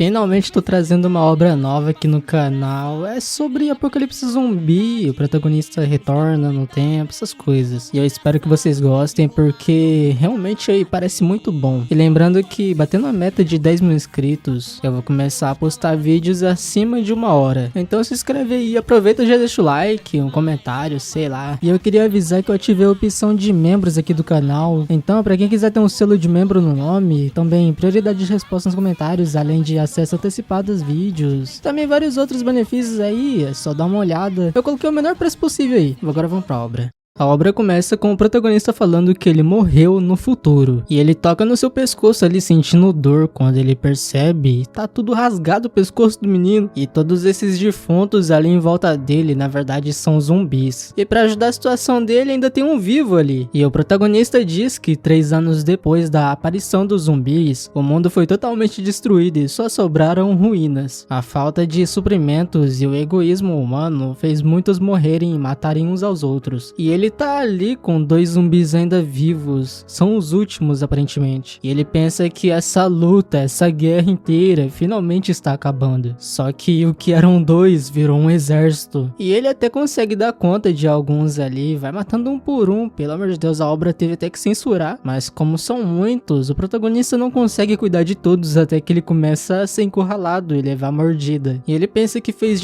Finalmente tô trazendo uma obra nova aqui no canal. É sobre apocalipse zumbi, o protagonista retorna no tempo, essas coisas. E eu espero que vocês gostem, porque realmente aí parece muito bom. E lembrando que batendo a meta de 10 mil inscritos, eu vou começar a postar vídeos acima de 1 hora. Então se inscreve aí, aproveita e já deixa o like, um comentário, sei lá. E eu queria avisar que eu ativei a opção de membros aqui do canal. Então pra quem quiser ter um selo de membro no nome, também prioridade de resposta nos comentários, além de acesso antecipado aos vídeos. Também vários outros benefícios aí, é só dar uma olhada. Eu coloquei o menor preço possível aí. Agora vamos pra obra. A obra começa com o protagonista falando que ele morreu no futuro. E ele toca no seu pescoço ali sentindo dor quando ele percebe. Tá tudo rasgado o pescoço do menino. E todos esses defuntos ali em volta dele, na verdade, são zumbis. E pra ajudar a situação dele, ainda tem um vivo ali. E o protagonista diz que 3 anos depois da aparição dos zumbis, o mundo foi totalmente destruído e só sobraram ruínas. A falta de suprimentos e o egoísmo humano fez muitos morrerem e matarem uns aos outros. E ele tá ali com 2 zumbis ainda vivos, são os últimos aparentemente. E ele pensa que essa luta, essa guerra inteira finalmente está acabando. Só que o que eram 2 virou um exército. E ele até consegue dar conta de alguns ali, vai matando um por um. Pelo amor de Deus, a obra teve até que censurar. Mas como são muitos, o protagonista não consegue cuidar de todos até que ele começa a ser encurralado e levar mordida. E ele pensa que fez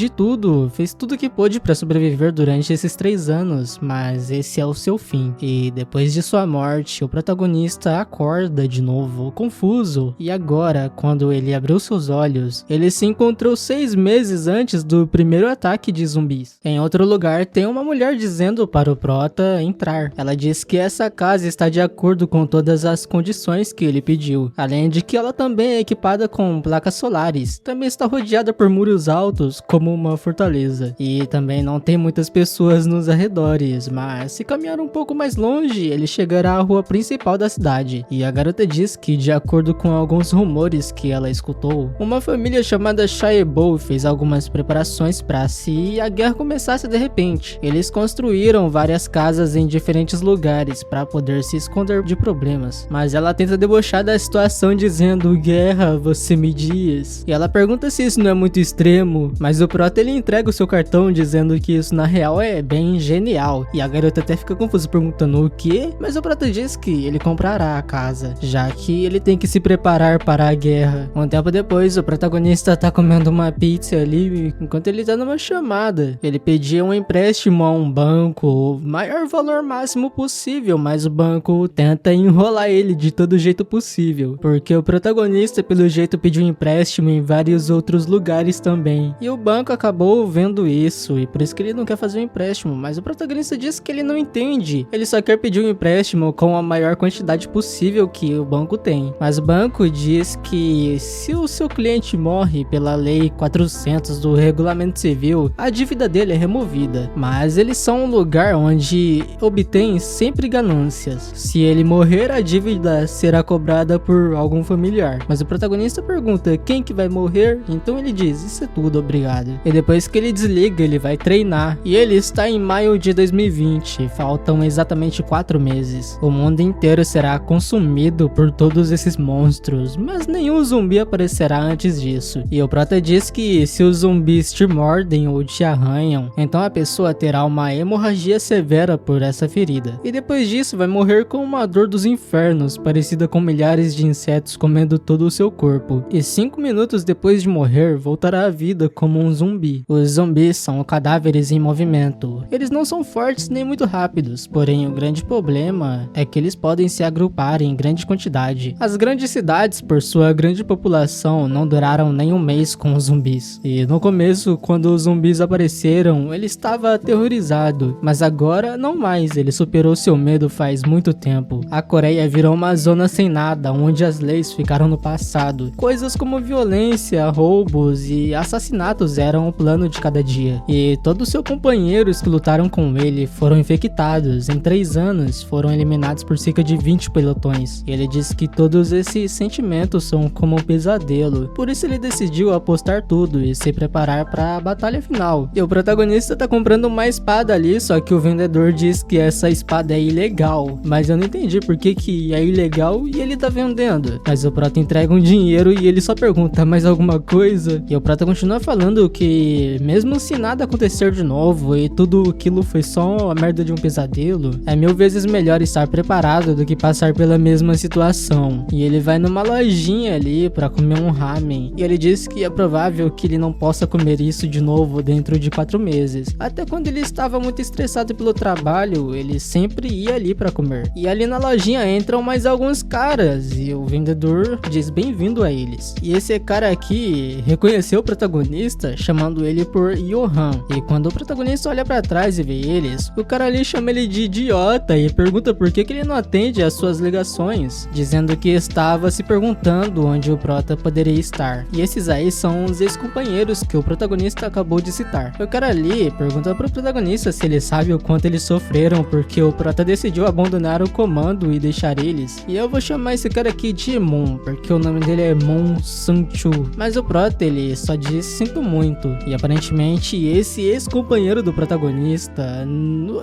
tudo que pôde para sobreviver durante esses 3 anos, mas esse é o seu fim. E depois de sua morte, o protagonista acorda de novo, confuso. E agora, quando ele abriu seus olhos, ele se encontrou 6 meses antes do primeiro ataque de zumbis. Em outro lugar, tem uma mulher dizendo para o prota entrar. Ela diz que essa casa está de acordo com todas as condições que ele pediu. Além de que ela também é equipada com placas solares. Também está rodeada por muros altos, como uma fortaleza. E também não tem muitas pessoas nos arredores, mas se caminhar um pouco mais longe, ele chegará à rua principal da cidade. E a garota diz que, de acordo com alguns rumores que ela escutou, uma família chamada Shaebo fez algumas preparações para se a guerra começasse de repente. Eles construíram várias casas em diferentes lugares para poder se esconder de problemas. Mas ela tenta debochar da situação dizendo: guerra, você me diz. E ela pergunta se isso não é muito extremo, mas o prota ele entrega o seu cartão dizendo que isso na real é bem genial. E a garota até fica confuso perguntando o que, mas o prota diz que ele comprará a casa, já que ele tem que se preparar para a guerra. Um tempo depois, o protagonista tá comendo uma pizza ali enquanto ele tá numa chamada. Ele pedia um empréstimo a um banco, o maior valor máximo possível, mas o banco tenta enrolar ele de todo jeito possível, porque o protagonista pelo jeito pediu um empréstimo em vários outros lugares também. E o banco acabou vendo isso, e por isso que ele não quer fazer um empréstimo, mas o protagonista diz que ele não entende, ele só quer pedir um empréstimo com a maior quantidade possível que o banco tem. Mas o banco diz que se o seu cliente morre pela lei 400 do regulamento civil, a dívida dele é removida, mas eles são um lugar onde obtém sempre ganâncias. Se ele morrer, a dívida será cobrada por algum familiar. Mas o protagonista pergunta quem que vai morrer, então ele diz: isso é tudo, obrigado. E depois que ele desliga, ele vai treinar, e ele está em maio de 2020, faltam exatamente 4 meses. O mundo inteiro será consumido por todos esses monstros, mas nenhum zumbi aparecerá antes disso. E o prota diz que se os zumbis te mordem ou te arranham, então a pessoa terá uma hemorragia severa por essa ferida. E depois disso vai morrer com uma dor dos infernos, parecida com milhares de insetos comendo todo o seu corpo. E 5 minutos depois de morrer, voltará à vida como um zumbi. Os zumbis são cadáveres em movimento. Eles não são fortes nem muito rápidos, porém o grande problema é que eles podem se agrupar em grande quantidade. As grandes cidades, por sua grande população, não duraram nem um mês com os zumbis. E no começo, quando os zumbis apareceram, ele estava aterrorizado, mas agora não mais, ele superou seu medo faz muito tempo. A Coreia virou uma zona sem nada, onde as leis ficaram no passado. Coisas como violência, roubos e assassinatos eram o plano de cada dia. E todos seus companheiros que lutaram com ele foram infectados. Em 3 anos, foram eliminados por cerca de 20 pelotões. E ele diz que todos esses sentimentos são como um pesadelo. Por isso ele decidiu apostar tudo e se preparar para a batalha final. E o protagonista tá comprando uma espada ali, só que o vendedor diz que essa espada é ilegal. Mas eu não entendi por que é ilegal e ele tá vendendo. Mas o prota entrega um dinheiro e ele só pergunta, mais alguma coisa? E o prota continua falando que mesmo se nada acontecer de novo e tudo aquilo foi só a merda de um pesadelo, é 1000 vezes melhor estar preparado do que passar pela mesma situação. E ele vai numa lojinha ali pra comer um ramen. E ele diz que é provável que ele não possa comer isso de novo dentro de 4 meses. Até quando ele estava muito estressado pelo trabalho, ele sempre ia ali pra comer. E ali na lojinha entram mais alguns caras e o vendedor diz bem-vindo a eles. E esse cara aqui reconheceu o protagonista chamando ele por Johan. E quando o protagonista olha pra trás e vê eles, o cara ali chama ele de idiota e pergunta por que ele não atende às suas ligações, dizendo que estava se perguntando onde o prota poderia estar. E esses aí são os ex-companheiros que o protagonista acabou de citar. O cara ali pergunta pro protagonista se ele sabe o quanto eles sofreram porque o prota decidiu abandonar o comando e deixar eles. E eu vou chamar esse cara aqui de Moon, porque o nome dele é Moon Sang-chu. Mas o prota, ele só diz sinto muito. E aparentemente esse ex-companheiro do protagonista,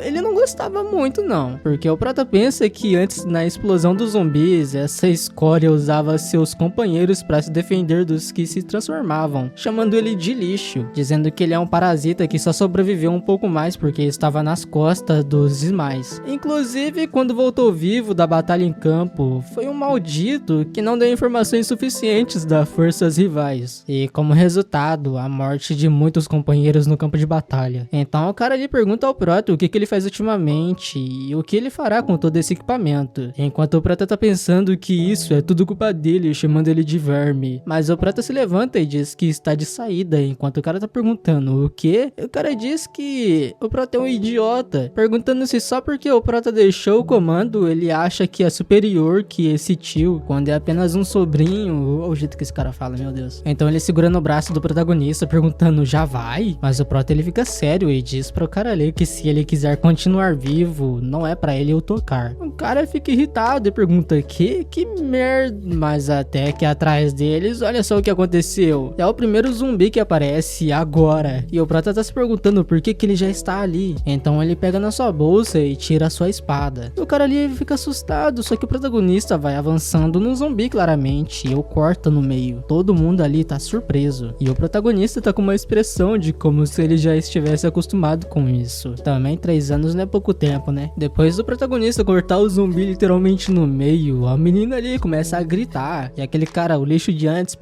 ele não gostava muito não. Porque o prota pensa que antes na explosão dos zumbis, essa escória usava seus companheiros para se defender dos que se transformavam, chamando ele de lixo, dizendo que ele é um parasita que só sobreviveu um pouco mais porque estava nas costas dos demais. Inclusive, quando voltou vivo da batalha em campo, foi um maldito que não deu informações suficientes das forças rivais. E como resultado, a morte de muitos companheiros no campo de batalha. Então o cara ali pergunta ao prota o que ele faz ultimamente e o que ele fará com todo esse equipamento. Enquanto o prota tá pensando que isso é tudo culpa dele, chamando ele de verme. Mas o prota se levanta e diz que está de saída, enquanto o cara tá perguntando o quê? O cara diz que o prota é um idiota, perguntando se só porque o prota deixou o comando, ele acha que é superior que esse tio, quando é apenas um sobrinho. Olha o jeito que esse cara fala, meu Deus. Então ele segura no braço do protagonista, perguntando, já vai? Mas o prota ele fica sério e diz pro cara ali que se ele quiser continuar vivo, não é pra ele eu tocar. O cara fica irritado e pergunta, que merda? Mas até que atrás deles, olha só o que aconteceu. É o primeiro zumbi que aparece agora. E o prota tá se perguntando por que ele já está ali. Então ele pega na sua bolsa e tira a sua espada. O cara ali fica assustado, só que o protagonista vai avançando no zumbi claramente e o corta no meio. Todo mundo ali tá surpreso. E o protagonista tá com uma expressão de como se ele já estivesse acostumado com isso. Também 3 anos não é pouco tempo, né? Depois do protagonista cortar o zumbi literalmente no meio, a menina ali começa a gritar. E aquele cara, o lixo de antes,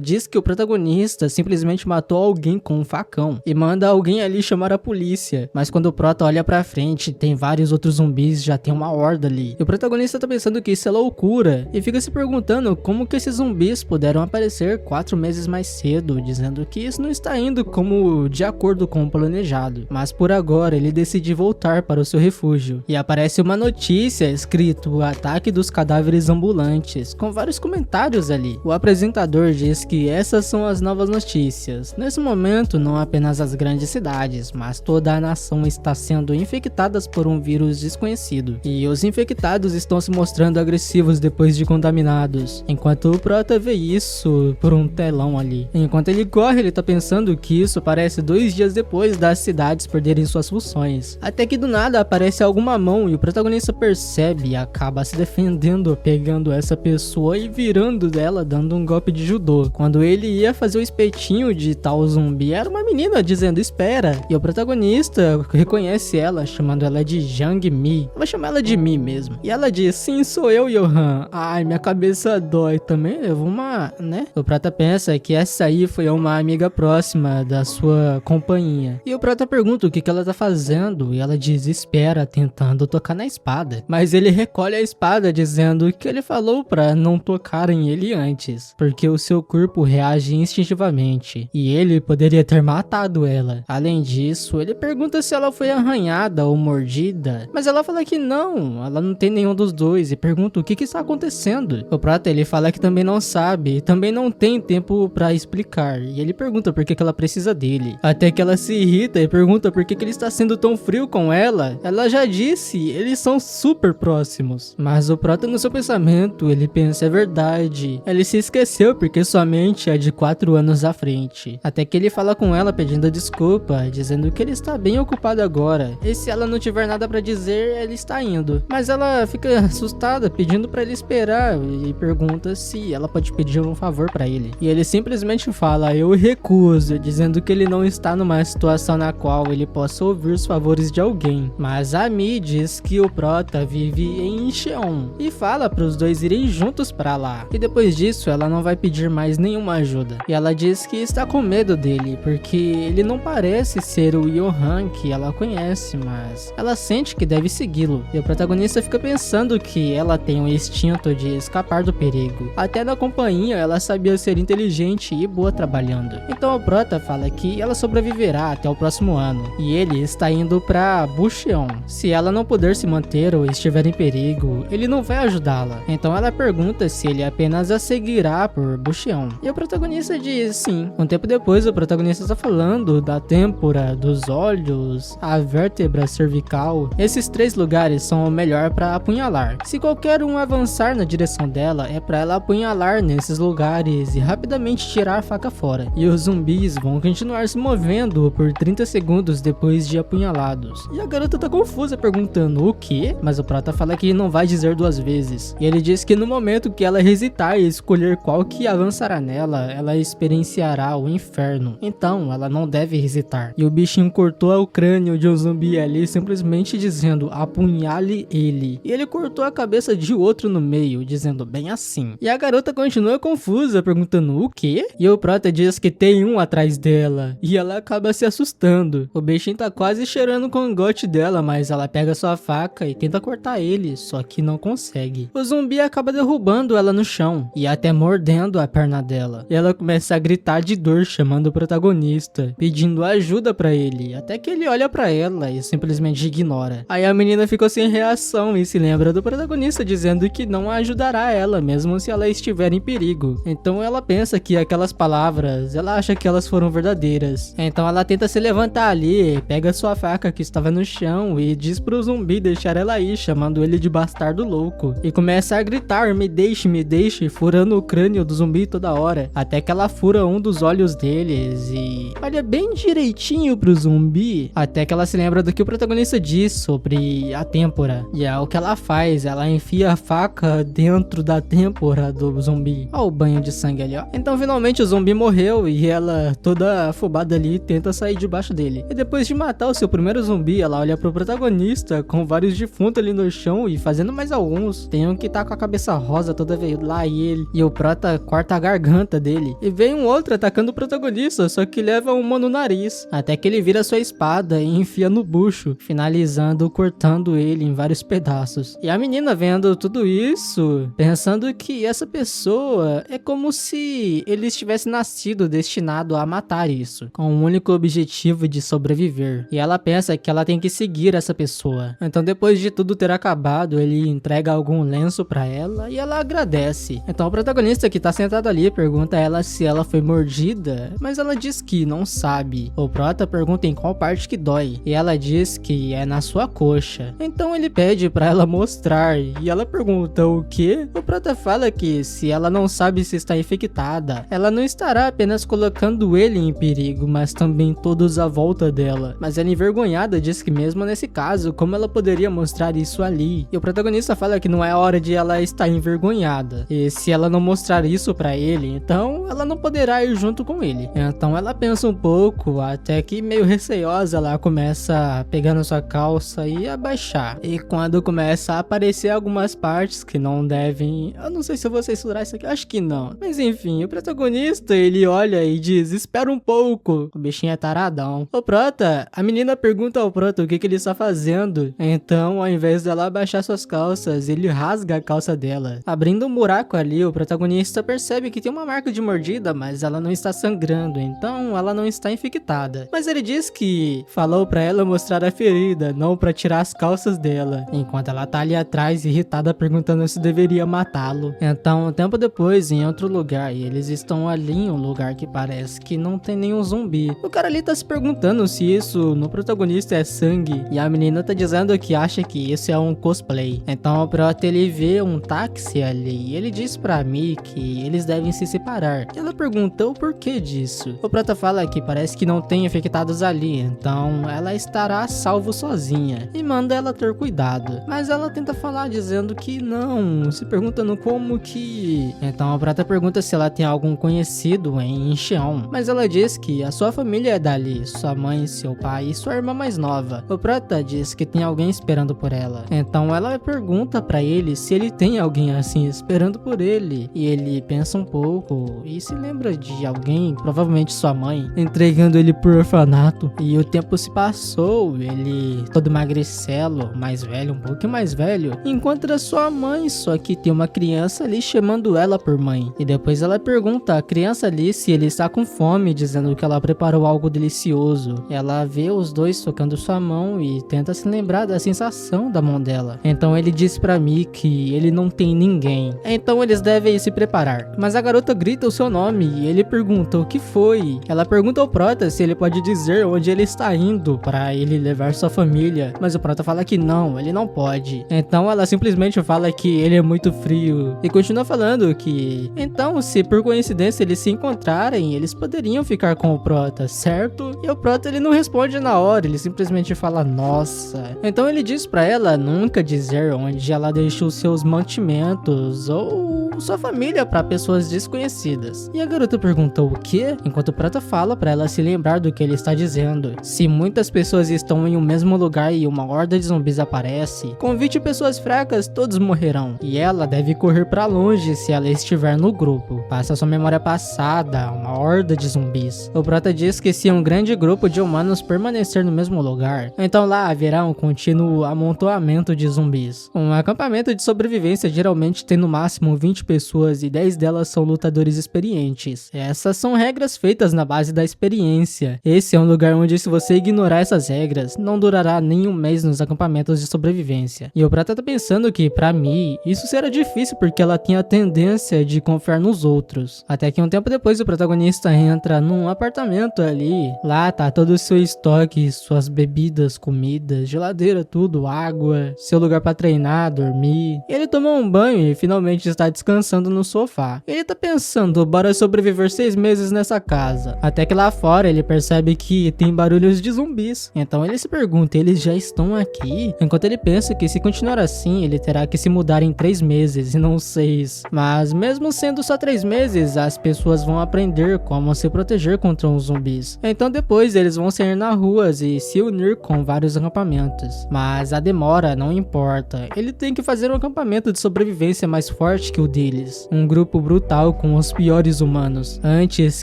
diz que o protagonista simplesmente matou alguém com um facão e manda alguém ali chamar a polícia. Mas quando o prota olha pra frente, tem vários outros zumbis, já tem uma horda ali. E o protagonista tá pensando que isso é loucura e fica se perguntando como que esses zumbis puderam aparecer 4 meses mais cedo, dizendo que isso não está indo como de acordo com o planejado. Mas por agora ele decide voltar para o seu refúgio. E aparece uma notícia escrito o ataque dos cadáveres ambulantes, com vários comentários ali. O apresentador diz que essas são as novas notícias. Nesse momento, não apenas as grandes cidades, mas toda a nação está sendo infectadas por um vírus desconhecido. E os infectados estão se mostrando agressivos depois de contaminados. Enquanto o prota vê isso por um telão ali. Enquanto ele corre, ele tá pensando que isso parece 2 dias depois das cidades perderem suas funções. Até que do nada aparece alguma mão e o protagonista percebe e acaba se defendendo, pegando essa pessoa e virando dela, dando um golpe de judô. Quando ele ia fazer o espetinho de tal zumbi, era uma menina dizendo espera. E o protagonista reconhece ela, chamando ela de Jang Mi. Eu vou chamar ela de Mi mesmo. E ela diz, sim, sou eu, Johan. Ai, minha cabeça dói. Também levou uma, né? O prota pensa que essa aí foi uma amiga próxima da sua companhia. E o prota pergunta o que ela tá fazendo. E ela diz, espera, tentando tocar na espada. Mas ele recolhe a espada, dizendo que ele falou pra não tocarem ele antes, porque o seu corpo reage instintivamente. E ele poderia ter matado ela. Além disso, ele pergunta se ela foi arranhada ou mordida. Mas ela fala que não, ela não tem nenhum dos dois. E pergunta o que está acontecendo. O prota ele fala que também não sabe. E também não tem tempo pra explicar. E ele pergunta por que ela precisa dele. Até que ela se irrita e pergunta por que ele está sendo tão frio viu com ela já disse, eles são super próximos. Mas o prota no seu pensamento, ele pensa, é verdade. Ele se esqueceu porque sua mente é de 4 anos à frente. Até que ele fala com ela pedindo desculpa, dizendo que ele está bem ocupado agora. E se ela não tiver nada pra dizer, ele está indo. Mas ela fica assustada, pedindo pra ele esperar e pergunta se ela pode pedir um favor pra ele. E ele simplesmente fala, eu recuso, dizendo que ele não está numa situação na qual ele possa ouvir os favores de alguém. Mas a Mi diz que o prota vive em Incheon e fala para os dois irem juntos pra lá. E depois disso, ela não vai pedir mais nenhuma ajuda. E ela diz que está com medo dele, porque ele não parece ser o Johan que ela conhece, mas ela sente que deve segui-lo. E o protagonista fica pensando que ela tem um instinto de escapar do perigo. Até na companhia, ela sabia ser inteligente e boa trabalhando. Então o prota fala que ela sobreviverá até o próximo ano. E ele está indo pra Bucheon. Se ela não puder se manter ou estiver em perigo, ele não vai ajudá-la. Então ela pergunta se ele apenas a seguirá por Bucheon. E o protagonista diz sim. Um tempo depois, o protagonista está falando da têmpora, dos olhos, a vértebra cervical. Esses 3 lugares são o melhor para apunhalar. Se qualquer um avançar na direção dela, é para ela apunhalar nesses lugares e rapidamente tirar a faca fora. E os zumbis vão continuar se movendo por 30 segundos depois de apunhalados. E a garota tá confusa perguntando o quê? Mas o prota fala que ele não vai dizer 2 vezes. E ele diz que no momento que ela hesitar e escolher qual que avançará nela, ela experienciará o inferno. Então ela não deve hesitar. E o bichinho cortou o crânio de um zumbi ali, simplesmente dizendo apunhale ele. E ele cortou a cabeça de outro no meio, dizendo bem assim. E a garota continua confusa perguntando o quê? E o prota diz que tem um atrás dela. E ela acaba se assustando. O bichinho tá quase cheirando o cangote dela, mas ela pega sua faca e tenta cortar ele, só que não consegue. O zumbi acaba derrubando ela no chão e até mordendo a perna dela. E ela começa a gritar de dor, chamando o protagonista, pedindo ajuda pra ele, até que ele olha pra ela e simplesmente ignora. Aí a menina ficou sem reação e se lembra do protagonista dizendo que não ajudará ela, mesmo se ela estiver em perigo. Então ela pensa que aquelas palavras, ela acha que elas foram verdadeiras. Então ela tenta se levantar ali, pega sua faca que estava no chão e diz pro zumbi deixar ela ir, chamando ele de bastardo louco. E começa a gritar, me deixe, furando o crânio do zumbi toda hora, até que ela fura um dos olhos deles e olha bem direitinho pro zumbi, até que ela se lembra do que o protagonista diz sobre a têmpora. E é o que ela faz, ela enfia a faca dentro da têmpora do zumbi. Olha o banho de sangue ali, ó. Então finalmente o zumbi morreu e ela, toda afobada ali, tenta sair debaixo dele. E depois de matar o seu primeiro zumbi, ela olha pro protagonista com vários defuntos ali no chão e fazendo mais alguns. Tem um que tá com a cabeça rosa toda veio lá e o prota corta a garganta dele. E vem um outro atacando o protagonista, só que leva uma no nariz, até que ele vira sua espada e enfia no bucho, finalizando cortando ele em vários pedaços. E a menina vendo tudo isso, pensando que essa pessoa é como se ele estivesse nascido destinado a matar isso, com o único objetivo de sobreviver. E ela pensa que ela tem que seguir essa pessoa. Então depois de tudo ter acabado, ele entrega algum lenço pra ela e ela agradece. Então o protagonista que tá sentado ali pergunta a ela se ela foi mordida, mas ela diz que não sabe. O prota pergunta em qual parte que dói e ela diz que é na sua coxa. Então ele pede pra ela mostrar e ela pergunta o quê? O prota fala que se ela não sabe se está infectada, ela não estará apenas colocando ele em perigo, mas também todos à volta dela. Mas ela envergonhada diz que mesmo nesse caso, como ela poderia mostrar isso ali? E o protagonista fala que não é hora de ela estar envergonhada. E se ela não mostrar isso pra ele, então ela não poderá ir junto com ele. Então ela pensa um pouco, até que meio receosa ela começa a pegar na sua calça e abaixar. E quando começa a aparecer algumas partes que não devem... Eu não sei se eu vou censurar isso aqui, acho que não. Mas enfim, o protagonista, ele olha e diz, espera um pouco. O bichinho é taradão. O prota, a menina pergunta ao prota o que ele está fazendo. Então, ao invés dela abaixar suas calças, ele rasga a calça dela. Abrindo um buraco ali, o protagonista percebe que tem uma marca de mordida, mas ela não está sangrando, então ela não está infectada. Mas ele diz que falou pra ela mostrar a ferida, não pra tirar as calças dela. Enquanto ela tá ali atrás, irritada, perguntando se deveria matá-lo. Então, um tempo depois, em outro lugar, e eles estão ali em um lugar que parece que não tem nenhum zumbi. O cara ali tá se perguntando se isso no protagonista visto é sangue. E a menina tá dizendo que acha que isso é um cosplay. Então o Prota ele vê um táxi ali e ele diz pra Mi que eles devem se separar. E ela pergunta o porquê disso. O Prota fala que parece que não tem infectados ali, então ela estará a salvo sozinha e manda ela ter cuidado. Mas ela tenta falar dizendo que não, se perguntando como que... Então a Prota pergunta se ela tem algum conhecido em Incheon, mas ela diz que a sua família é dali, sua mãe, seu pai e sua irmã mais nova. O Prota diz que tem alguém esperando por ela. Então ela pergunta pra ele se ele tem alguém assim esperando por ele. E ele pensa um pouco e se lembra de alguém, provavelmente sua mãe, entregando ele pro orfanato. E o tempo se passou, ele todo magricelo, mais velho, um pouquinho mais velho, encontra sua mãe, só que tem uma criança ali chamando ela por mãe. E depois ela pergunta a criança ali se ele está com fome, dizendo que ela preparou algo delicioso. Ela vê os dois tocando sua mão e tenta se lembrar da sensação da mão dela. Então ele diz pra mim que ele não tem ninguém. Então eles devem se preparar. Mas a garota grita o seu nome e ele pergunta o que foi. Ela pergunta ao Prota se ele pode dizer onde ele está indo para ele levar sua família. Mas o Prota fala que não, ele não pode. Então ela simplesmente fala que ele é muito frio. E continua falando que... Então, se por coincidência eles se encontrarem, eles poderiam ficar com o Prota, certo? E o Prota ele não responde na hora, ele simplesmente fala nossa. Então ele diz pra ela nunca dizer onde ela deixou seus mantimentos ou sua família para pessoas desconhecidas. E a garota pergunta o quê? Enquanto o Prota fala pra ela se lembrar do que ele está dizendo. Se muitas pessoas estão em um mesmo lugar e uma horda de zumbis aparece, com 20 pessoas fracas, todos morrerão. E ela deve correr pra longe se ela estiver no grupo. Passa sua memória passada, uma horda de zumbis. O Prota diz que se um grande grupo de humanos permanecer no mesmo lugar, então lá haverá um contínuo amontoamento de zumbis. Um acampamento de sobrevivência geralmente tem no máximo 20 pessoas e 10 delas são lutadores experientes. Essas são regras feitas na base da experiência. Esse é um lugar onde, se você ignorar essas regras, não durará nem um mês nos acampamentos de sobrevivência. E o Prata tá pensando que, pra mim, isso será difícil porque ela tem a tendência de confiar nos outros. Até que um tempo depois o protagonista entra num apartamento ali. Lá tá todo o seu estoque, suas bebidas, comidas, geladeira, tudo, água, seu lugar pra treinar, dormir. Ele tomou um banho e finalmente está descansando no sofá. Ele tá pensando, bora sobreviver 6 meses nessa casa. Até que lá fora ele percebe que tem barulhos de zumbis. Então ele se pergunta, eles já estão aqui? Enquanto ele pensa que se continuar assim, ele terá que se mudar em 3 meses e não 6. Mas mesmo sendo só 3 meses, as pessoas vão aprender como se proteger contra os zumbis. Então depois eles vão sair nas ruas e se unir com vários acampamentos. Mas a demora não importa. Ele tem que fazer um acampamento de sobrevivência mais forte que o deles. Um grupo brutal com os piores humanos. Antes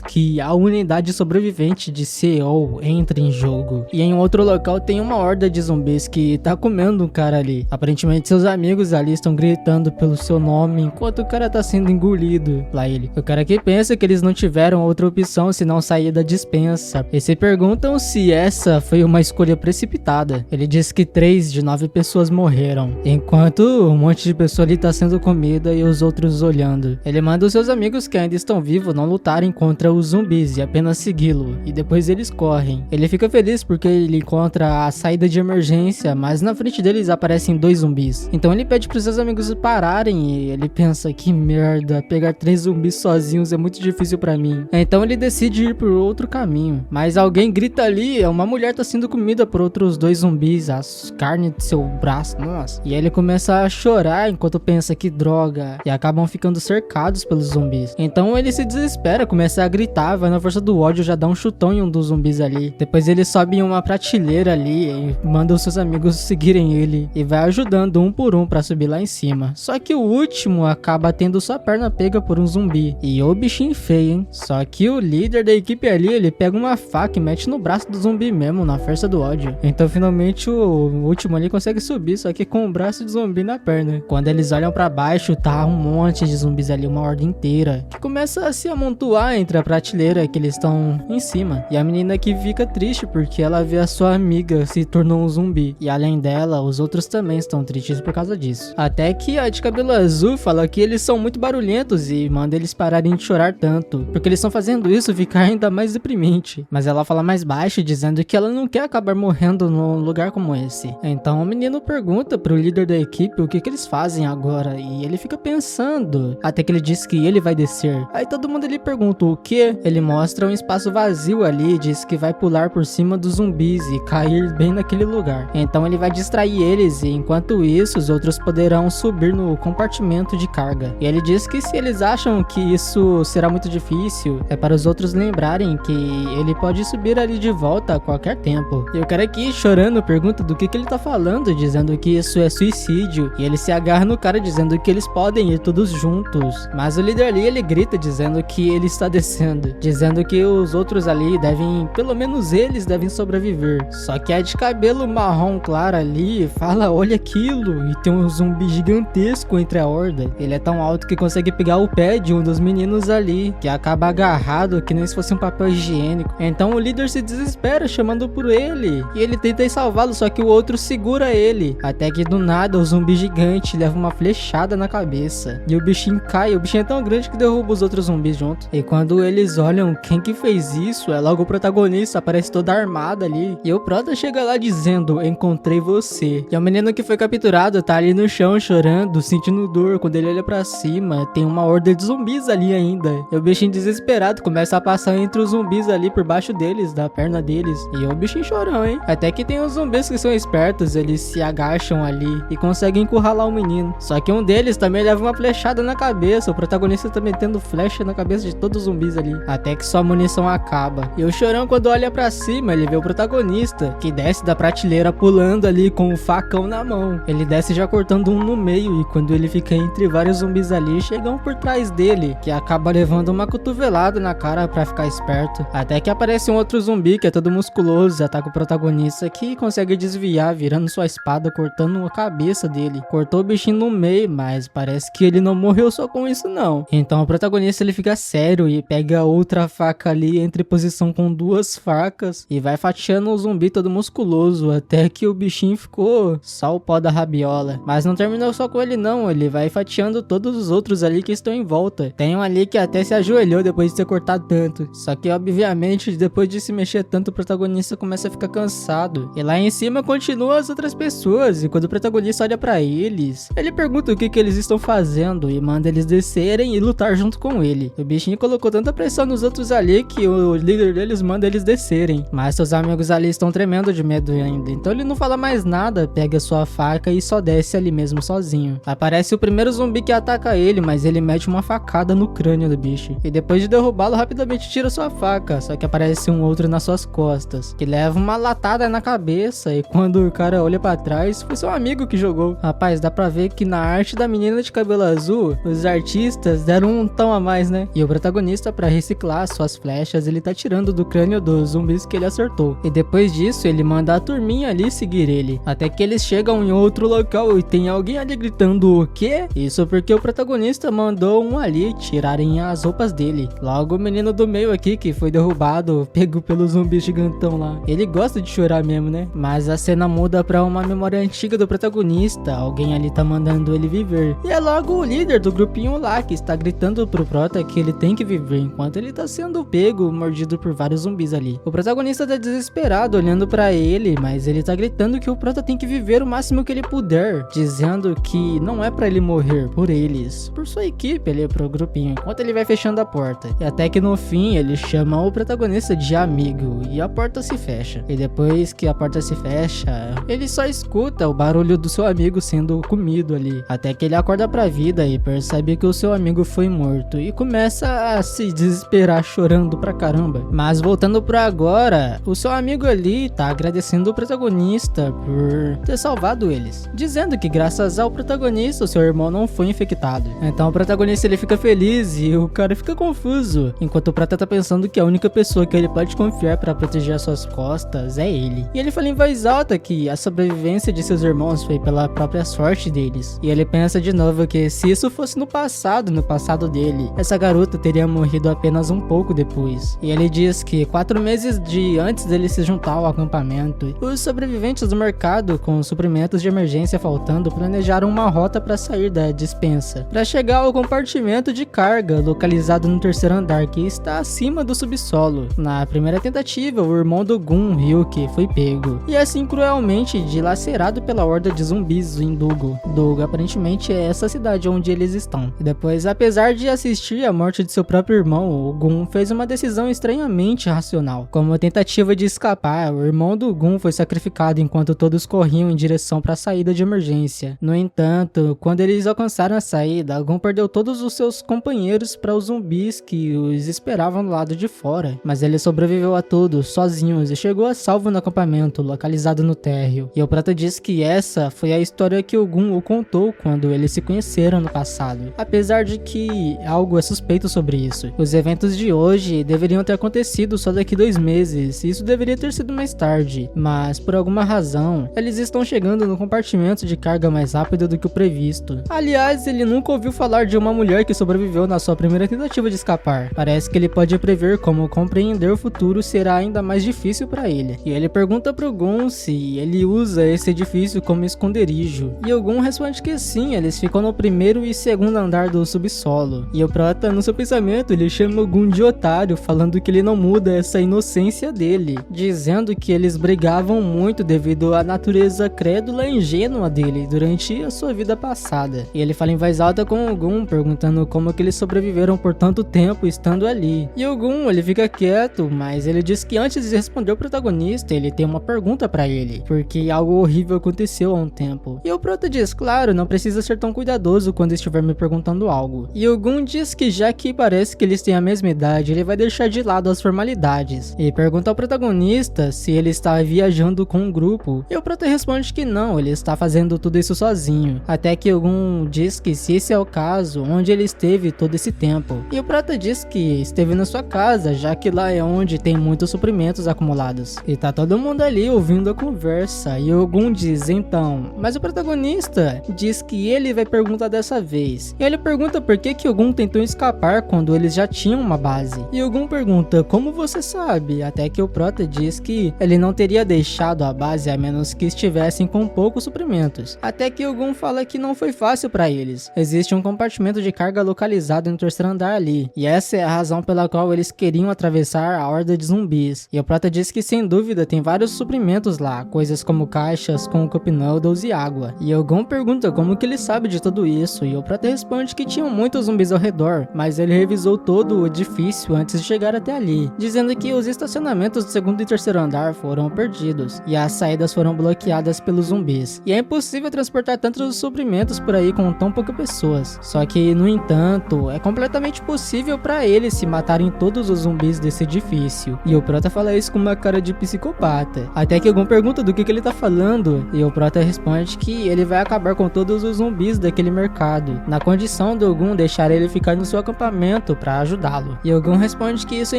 que a unidade sobrevivente de CEO entre em jogo. E em outro local tem uma horda de zumbis que tá comendo um cara ali. Aparentemente seus amigos ali estão gritando pelo seu nome enquanto o cara tá sendo engolido. Lá ele. O cara que pensa que eles não tiveram outra opção senão sair da dispensa. E se perguntam se essa foi uma escolha precipitada. Ele diz que 3 de 9 pessoas morreram. Enquanto um monte de pessoa ali tá sendo comida e os outros olhando. Ele manda os seus amigos que ainda estão vivos não lutarem contra os zumbis e apenas segui-lo. E depois eles correm. Ele fica feliz porque ele encontra a saída de emergência, mas na frente deles aparecem 2 zumbis. Então ele pede pros seus amigos pararem e ele pensa, que merda, pegar 3 zumbis sozinhos é muito difícil pra mim. Então ele decide ir por outro caminho. Mas alguém grita ali, uma mulher tá sendo comida por outros 2 zumbis, as carnes de seu braço, nossa. E ele começa a chorar enquanto pensa, que droga, e acabam ficando cercados pelos zumbis. Então ele se desespera, começa a gritar, vai na força do ódio, já dá um chutão em um dos zumbis ali. Depois ele sobe em uma prateleira ali e manda os seus amigos seguirem ele e vai ajudando um por um pra subir lá em cima. Só que o último acaba tendo sua perna pega por um zumbi. E o bichinho feio, hein? Só que o líder da equipe ali, ele pega uma faca e mete no braço do zumbi mesmo, na força do ódio. Então finalmente o último ali consegue subir, só que com o braço de zumbi na perna. Quando eles olham pra baixo, tá um monte de zumbis ali, uma horda inteira, que começa a se amontoar entre a prateleira que eles estão em cima. E a menina aqui fica triste porque ela vê a sua amiga se tornou um zumbi. E além dela, os outros também estão tristes por causa disso. Até que a de cabelo azul fala que eles são muito barulhentos e manda eles pararem de chorar tanto, porque eles estão fazendo isso ficar ainda mais deprimente. Mas ela fala mais baixo, dizendo que ela não quer acabar morrendo num lugar como esse. Então o menino pergunta pro líder da equipe o que eles fazem agora, e ele fica pensando, até que ele diz que ele vai descer. Aí todo mundo lhe pergunta o que? Ele mostra um espaço vazio ali e diz que vai pular por cima dos zumbis e cair bem naquele lugar. Então ele vai distrair eles e enquanto isso os outros poderão subir no compartimento de carga. E ele diz que se eles acham que isso será muito difícil, é para os outros lembrarem que ele pode subir ali de volta a qualquer tempo. E o cara aqui chorando pergunta do que ele tá falando, dizendo que isso é suicídio, e ele se agarra no cara dizendo que eles podem ir todos juntos. Mas o líder ali ele grita dizendo que ele está descendo, dizendo que os outros ali devem, pelo menos eles devem sobreviver. Só que a de cabelo marrom claro ali fala, olha aquilo, e tem um zumbi gigantesco entre a horda. Ele é tão alto que consegue pegar o pé de um dos meninos ali, que acaba agarrado que nem se fosse um papel higiênico. Então o líder se desespera chamando por ele, e ele tenta salvá-lo, só que o outro segura ele, até que do nada o zumbi gigante leva uma flechada na cabeça, e o bichinho cai. O bichinho é tão grande que derruba os outros zumbis junto. E quando eles olham quem que fez isso, é logo o protagonista, aparece toda armada ali, e o prota chega lá dizendo, encontrei você. E o menino que foi capturado tá ali no chão chorando, sentindo dor. Quando ele olha pra cima, tem uma horda de zumbis ali ainda, e o bichinho desesperado começa a passar entre os zumbis ali por baixo deles, da perna deles, e o bichinho chorão, hein? Até que tem os zumbis que são espertos, eles se agacham ali e conseguem encurralar o menino. Só que um deles também leva uma flechada na cabeça, o protagonista tá metendo flecha na cabeça de todos os zumbis ali, até que sua munição acaba. E o chorão, quando olha pra cima, ele vê o protagonista, que desce da prateleira pulando ali com o facão na mão. Ele desce já cortando um no meio, e quando ele fica entre vários zumbis ali, chegam por trás dele, que acaba levando uma cotovelada na cara pra ficar esperto. Até que aparece um outro zumbi que é todo musculoso, ataca o protagonista, que consegue desviar, virando sua espada, cortando a cabeça dele. Cortou o bichinho no meio, mas parece que ele não morreu só com isso não. Então o protagonista ele fica sério e pega outra faca ali entre posição com duas facas e vai fatiando o zumbi todo musculoso, até que o bichinho ficou só o pó da rabiola. Mas não terminou só com ele não, ele vai fatiando todos os outros ali que estão em volta. Tem um ali que até se ajoelhou depois de ter cortado tanto. Só que obviamente depois de se mexer tanto, o protagonista começa a ficar cansado. E lá em cima continuam as outras pessoas, e quando o protagonista olha pra eles, ele pergunta o que eles estão fazendo e manda eles descerem e lutar junto com ele. O bichinho colocou tanta pressão nos outros ali que o líder deles manda eles descerem. Mas seus amigos ali estão tremendo de medo ainda, então ele não fala mais nada, pega sua faca e só desce ali mesmo sozinho. Aparece o primeiro zumbi que ataca ele, mas ele mete uma facada no crânio do bicho. E depois de derrubá-lo, rapidamente tira sua faca, só que aparece um outro nas suas costas, que leva uma latada na cabeça, e quando o cara olha pra trás, foi seu amigo que jogou. Rapaz, dá pra ver que na arte da menina de cabelo azul, os artistas deram um tom a mais, né? E o protagonista, pra reciclar suas flechas, ele tá tirando do crânio dos zumbis que ele acertou. E depois disso, ele manda a turminha ali seguir ele, até que eles chegam em outro local e tem alguém ali gritando o quê? Isso porque o protagonista mandou um ali tirarem as roupas dele. Logo o menino do meio aqui, que foi derrubado, pego pelo zumbi gigantão lá. Ele gosta de chorar mesmo, né? Mas a cena muda pra uma memória antiga do protagonista. Alguém ali tá mandando ele viver. E é logo o líder do grupinho lá, que está gritando pro prota que ele tem que viver, enquanto ele tá sendo pego, mordido por vários zumbis ali. O protagonista tá desesperado olhando pra ele, mas ele tá gritando que o prota tem que viver o máximo que ele puder, dizendo que não é pra ele morrer por eles, por sua equipe ali, pro grupinho, enquanto ele vai fechando a porta. E até que no fim ele chama o protagonista de amigo e a porta se fecha. E depois que a porta se fecha, ele só escuta o barulho do seu amigo sendo comido ali, até que ele acorda pra vida e percebe que o seu amigo foi morto e começa a se desesperar, chorando pra caramba. Mas voltando pra agora, o seu amigo ali tá agradecendo o protagonista por ter salvado eles, dizendo que graças ao protagonista o seu irmão não foi infectado. Então o protagonista ele fica feliz e o cara fica confuso, enquanto o prata tá pensando que a única pessoa que ele pode confiar pra proteger as suas costas é ele. E ele fala em voz alta que a sobrevivência de seus irmãos foi pela própria sorte deles. E ele pensa de novo que se isso fosse no passado dele, essa garota teria morrido apenas um pouco depois. E ele diz que 4 meses antes dele se juntar ao acampamento, os sobreviventes do mercado, com suprimentos de emergência faltando, planejaram uma rota para sair da dispensa, para chegar ao compartimento de carga localizado no 3º andar, que está acima do subsolo. Na primeira tentativa, o irmão do Gun, Ryuki, foi pego, e assim cruelmente dilacerado pela horda de zumbis em Dugo. Dugo aparentemente é essa cidade onde eles estão. E depois, apesar de assistir à morte de seu próprio irmão, o Gun fez uma decisão estranhamente racional. Como tentativa de escapar, o irmão do Gun foi sacrificado enquanto todos corriam em direção para a saída de emergência. No entanto, quando eles alcançaram a saída, Gun perdeu todos os seus companheiros para os zumbis que os esperavam do lado de fora. Mas ele sobreviveu a todos, sozinhos, e chegou a salvo no acampamento, localizado no térreo. E o Prota diz que essa foi a história que o Gun o contou quando eles se conheceram no passado. Apesar de que algo é suspeito sobre isso. Os eventos de hoje deveriam ter acontecido só daqui 2 meses, e isso deveria ter sido mais tarde. Mas, por alguma razão, eles estão chegando no compartimento de carga mais rápido do que o previsto. Aliás, ele nunca ouviu falar de uma mulher que sobreviveu na sua primeira tentativa de escapar. Parece que ele pode prever como compreender o futuro será ainda mais difícil para ele. E ele pergunta pro Gun se ele usa esse edifício como esconderijo. E o Gun responde que sim, eles ficam no 1º e 2º andar do subsolo. E o Prota, no seu pensamento, ele chama o Gun de otário, falando que ele não muda essa inocência dele, dizendo que eles brigavam muito devido à natureza crédula e ingênua dele durante a sua vida passada. E ele fala em voz alta com o Gun, perguntando como que eles sobreviveram por tanto tempo estando ali. E o Gun, ele fica quieto, mas ele diz que antes de responder o protagonista, ele tem uma pergunta pra ele, porque algo horrível aconteceu há um tempo. E o Prota diz, claro, não precisa ser tão cuidadoso quando estiver me perguntando algo. E o Gun diz que já que parece que eles têm a mesma idade, ele vai deixar de lado as formalidades. E pergunta ao protagonista se ele está viajando com um grupo. E o Prota responde que não, ele está fazendo tudo isso sozinho. Até que o Gun diz que se esse é o caso, onde ele esteve todo esse tempo. E o Prota diz que esteve na sua casa, já que lá é onde tem muitos suprimentos acumulados. E tá todo mundo ali ouvindo a conversa. E o Gun diz, então, mas o protagonista diz que ele vai perguntar dessa vez. E ele pergunta por que o Gun tentou escapar quando eles já tinham uma base. E o Gun pergunta, como você sabe? Até que o Prota diz que ele não teria deixado a base a menos que estivessem com poucos suprimentos. Até que o Gun fala que não foi fácil para eles. Existe um compartimento de carga localizado no 3º andar ali. E essa é a razão pela qual eles queriam atravessar a horda de zumbis. E o Prota diz que sem dúvida tem vários suprimentos lá, coisas como caixas com cup noodles e água. E o Gun pergunta como que ele sabe de tudo isso, e o Prota responde que tinham muitos zumbis ao redor, mas ele revisou todo o edifício antes de chegar até ali, dizendo que os estacionamentos do 2º e 3º andar foram perdidos, e as saídas foram bloqueadas pelos zumbis. E é impossível transportar tantos suprimentos por aí com tão poucas pessoas. Só que, no entanto, é completamente possível para eles se matarem todos os zumbis desse edifício. E o Prota fala isso com uma cara de psicopata. Até que algum pergunta do que ele tá falando, e o Prota responde que ele vai acabar com todos os zumbis daquele mercado, na condição do Gun deixar ele ficar no seu acampamento para ajudá-lo. E o Gun responde que isso é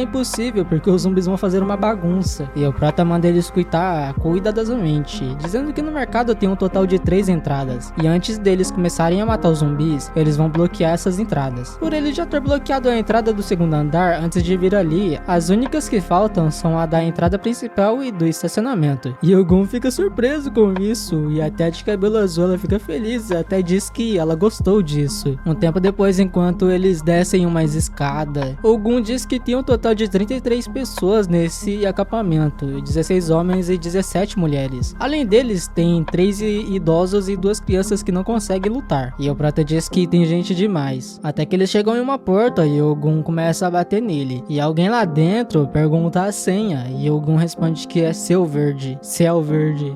impossível porque os zumbis vão fazer uma bagunça. E o Prota manda ele escutar cuidadosamente, dizendo que no mercado tem um total de 3 entradas, e antes deles começarem a matar os zumbis, eles vão bloquear essas entradas. Por ele já ter bloqueado a entrada do 2º andar antes de vir ali, as únicas que faltam são a da entrada principal e do estacionamento. E o Gun fica surpreso com isso, e até de cabelo azul ela fica feliz, até diz que ela gostou disso. Um tempo depois, enquanto eles descem uma escada, o Gun diz que tem um total de 33 pessoas nesse acampamento, 16 homens e 17 mulheres. Além deles, tem 3 idosos e 2 crianças que não conseguem lutar. E o Prota diz que tem gente demais. Até que eles chegam em uma porta e o Gun começa a bater nele. E alguém lá dentro pergunta a senha, e o Gun responde que é Céu Verde.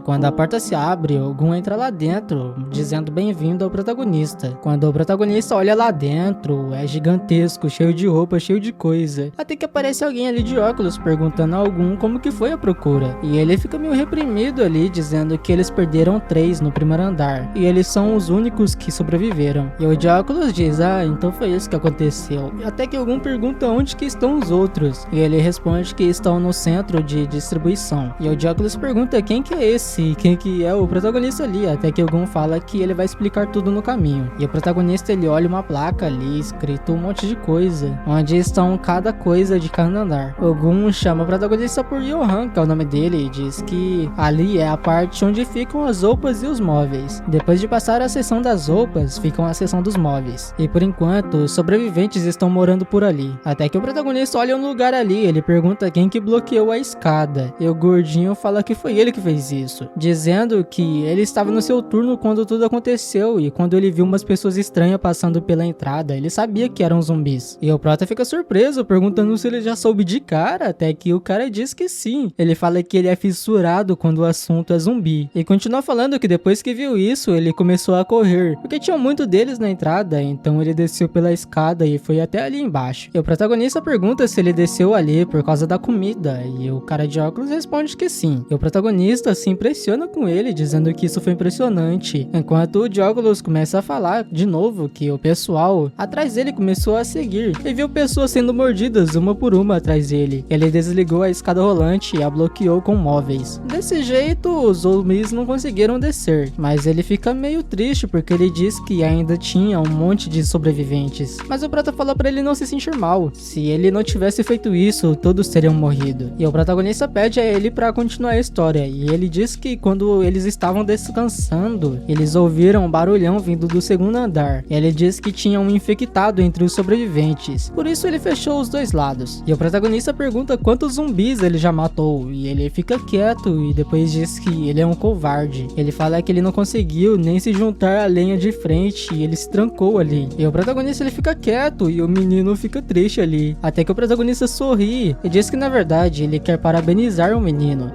Quando a porta se abre, o Gun entra lá dentro, dizendo bem-vindo ao protagonista. Quando o protagonista olha lá dentro, é gigantesco, cheio de roupa, cheio de coisa. Até que aparece alguém ali de óculos perguntando a Gun como que foi a procura. E ele fica meio reprimido ali, dizendo que eles perderam 3 no 1º andar. E eles são os únicos que sobreviveram. E o de óculos diz, então foi isso que aconteceu. Até que Gun pergunta onde que estão os outros. E ele responde que estão no centro de distribuição. E o de óculos pergunta quem que é esse, quem que é o protagonista ali. Até que Gun fala que ele vai explicar tudo no caminho. E o protagonista ele olha uma placa ali, escrito um monte de coisa, onde estão cada coisa de cada andar. O Gun chama o protagonista por Johan, que é o nome dele, e diz que ali é a parte onde ficam as roupas e os móveis. Depois de passar a seção das roupas, ficam a seção dos móveis. E por enquanto, os sobreviventes estão morando por ali. Até que o protagonista olha um lugar ali, ele pergunta quem que bloqueou a escada. E o gordinho fala que foi ele que fez isso, dizendo que ele estava no seu turno quando tudo aconteceu, e quando ele viu umas pessoas estranhas passando pela entrada, ele sabia que eram zumbis. E o prota fica surpreso, perguntando se ele já soube de cara, até que o cara diz que sim. Ele fala que ele é fissurado quando o assunto é zumbi. E continua falando que depois que viu isso, ele começou a correr, porque tinha muito deles na entrada, então ele desceu pela escada e foi até ali embaixo. E o protagonista pergunta se ele desceu ali por causa da comida, e o cara de óculos responde que sim. E o protagonista se impressiona com ele, dizendo que isso foi impressionante, enquanto o de óculos começa a falar de novo que o pessoal atrás dele começou a seguir e viu pessoas sendo mordidas uma por uma atrás dele. Ele desligou a escada rolante e a bloqueou com móveis. Desse jeito, os zumbis não conseguiram descer, mas ele fica meio triste porque ele diz que ainda tinha um monte de sobreviventes. Mas o prota fala pra ele não se sentir mal. Se ele não tivesse feito isso, todos teriam morrido. E o protagonista pede a ele pra continuar a história, e ele diz que quando eles estavam descansando, eles ouviram um barulhão vindo do segundo andar. Ele diz que tinha um infectado entre os sobreviventes, por isso ele fechou os dois lados. E o protagonista pergunta quantos zumbis ele já matou, e ele fica quieto e depois diz que ele é um covarde. Ele fala que ele não conseguiu nem se juntar à lenha de frente e ele se trancou ali. E o protagonista ele fica quieto e o menino fica triste ali, até que o protagonista sorri e diz que na verdade ele quer parabenizar o menino,